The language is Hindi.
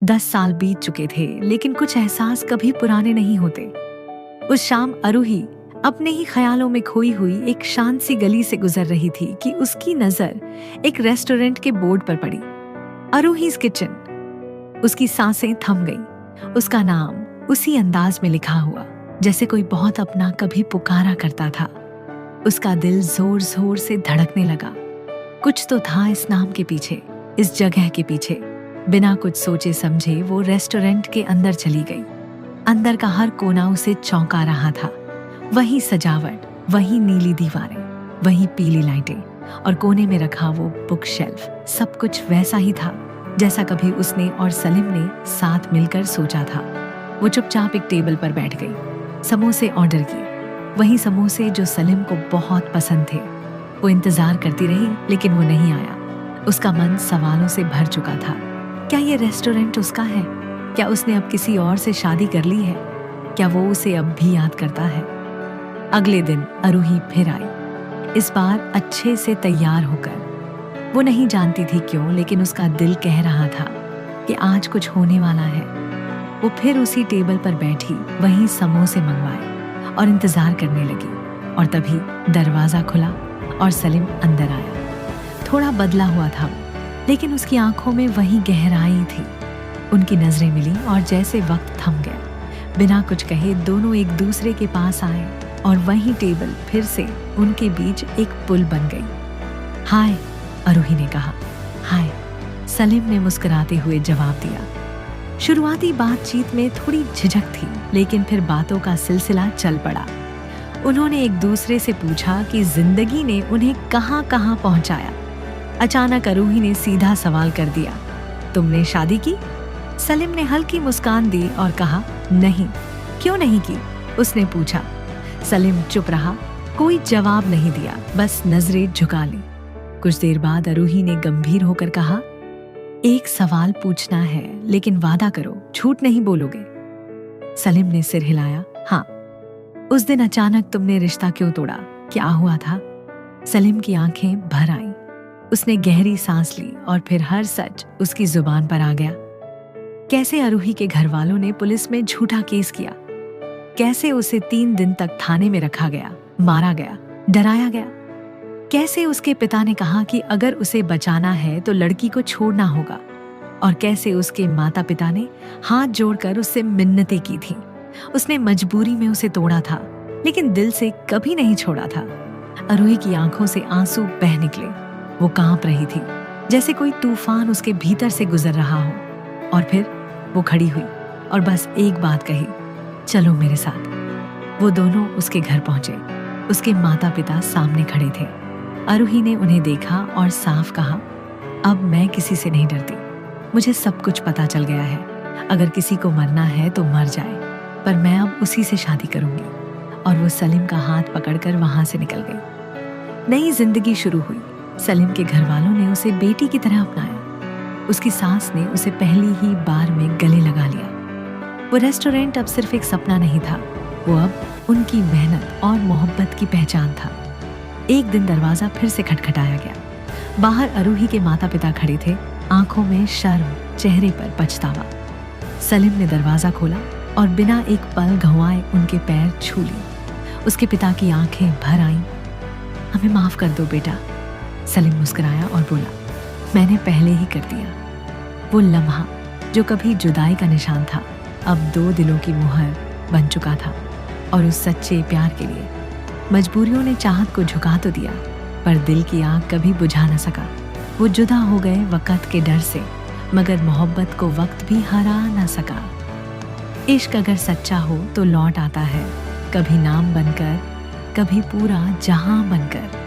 10 साल बीत चुके थे, लेकिन कुछ एहसास कभी पुराने नहीं होते। उस शाम अरूही अपने ही ख्यालों में खोई हुई एक शांत सी गली से गुजर रही थी कि उसकी नजर एक रेस्टोरेंट के बोर्ड पर पड़ी, अरूहीज किचन। उसकी सांसें थम गईं। उसका नाम उसी अंदाज में लिखा हुआ जैसे कोई बहुत अपना कभी पुकारा करता था। उसका दिल जोर जोर से धड़कने लगा। कुछ तो था इस नाम के पीछे, इस जगह के पीछे। बिना कुछ सोचे समझे वो रेस्टोरेंट के अंदर चली गई। अंदर का हर कोना उसे चौंका रहा था। वही सजावट, वही नीली दीवारें, वही पीली लाइटें और कोने में रखा वो बुक शेल्फ, सब कुछ वैसा ही था जैसा कभी उसने और सलीम ने साथ मिलकर सोचा था। वो चुपचाप एक टेबल पर बैठ गई। समोसे ऑर्डर किए, वही समोसे जो सलीम को बहुत पसंद थे। वो इंतजार करती रही, लेकिन वो नहीं आया। उसका मन सवालों से भर चुका था। क्या ये रेस्टोरेंट उसका है? क्या उसने अब किसी और से शादी कर ली है? क्या वो उसे अब भी याद करता है? अगले दिन अरूही फिर आई, इस बार अच्छे से तैयार होकर। वो नहीं जानती थी क्यों, लेकिन उसका दिल कह रहा था कि आज कुछ होने वाला है। वो फिर उसी टेबल पर बैठी, वहीं समोसे मंगवाए और इंतजार करने लगी। और तभी दरवाजा खुला और सलीम अंदर आया। थोड़ा बदला हुआ था, लेकिन उसकी आंखों में वही गहराई थी। उनकी नजरें मिली और जैसे वक्त थम गया। बिना कुछ कहे दोनों एक दूसरे के पास आए और वही टेबल फिर से उनके बीच एक पुल बन गई। हाय, अरूही ने कहा। हाय, सलीम ने मुस्कुराते हुए जवाब दिया। शुरुआती बातचीत में थोड़ी झिझक थी, लेकिन फिर बातों का सिलसिला चल पड़ा। उन्होंने एक दूसरे से पूछा कि जिंदगी ने उन्हें कहाँ कहाँ पहुंचाया। अचानक अरूही ने सीधा सवाल कर दिया, तुमने शादी की? सलीम ने हल्की मुस्कान दी और कहा, नहीं। क्यों नहीं की? उसने पूछा। सलीम चुप रहा, कोई जवाब नहीं दिया, बस नजरें झुका ली। कुछ देर बाद अरूही ने गंभीर होकर कहा, एक सवाल पूछना है, लेकिन वादा करो झूठ नहीं बोलोगे। सलीम ने सिर हिलाया। हाँ। उस दिन अचानक तुमने रिश्ता क्यों तोड़ा? क्या हुआ था? सलीम की आंखें भर आईं। उसने गहरी सांस ली और फिर हर सच उसकी जुबान पर आ गया। कैसे अरूही के घर वालों ने पुलिस में झूठा केस किया, कैसे उसे 3 दिन तक थाने में रखा गया, मारा गया, डराया गया। कैसे उसके पिता ने कहा कि अगर उसे बचाना है तो लड़की को छोड़ना होगा, और कैसे उसके माता पिता ने हाथ जोड़कर उससे मिन्नतें की थी। उसने मजबूरी में उसे तोड़ा था, लेकिन दिल से कभी नहीं छोड़ा था। अरूही की आंखों से आंसू बह निकले। वो कांप रही थी, जैसे कोई तूफान उसके भीतर से गुजर रहा हो। और फिर वो खड़ी हुई और बस एक बात कही, चलो मेरे साथ। वो दोनों उसके घर पहुंचे। उसके माता पिता सामने खड़े थे। अरूही ने उन्हें देखा और साफ कहा, अब मैं किसी से नहीं डरती। मुझे सब कुछ पता चल गया है। अगर किसी को मरना है तो मर जाए, पर मैं अब उसी से शादी करूंगी। और वो सलीम का हाथ पकड़कर वहां से निकल गई। नई जिंदगी शुरू हुई। सलीम के घर वालों ने उसे बेटी की तरह अपनाया। उसकी सास ने उसे पहली ही बार में गले लगा लिया। वो रेस्टोरेंट अब सिर्फ एक सपना नहीं था, वो अब उनकी मेहनत और मोहब्बत की पहचान था। एक दिन दरवाजा फिर से खटखटाया गया। बाहर अरूही के माता पिता खड़े थे, आंखों में शर्म, चेहरे पर पछतावा। सलीम ने दरवाजा खोला और बिना एक पल गंवाए उनके पैर छू लिए। उसके पिता की आंखें भर आईं। हमें माफ कर दो बेटा। सलीम मुस्कुराया और बोला, मैंने पहले ही कर दिया। वो लम्हा जो कभी जुदाई का निशान था, अब 2 दिलों की मुहर बन चुका था। और उस सच्चे प्यार के लिए मजबूरियों ने चाहत को झुका तो दिया, पर दिल की आग कभी बुझा न सका। वो जुदा हो गए वक्त के डर से, मगर मोहब्बत को वक्त भी हरा न सका। इश्क अगर सच्चा हो तो लौट आता है, कभी नाम बनकर, कभी पूरा जहां बनकर।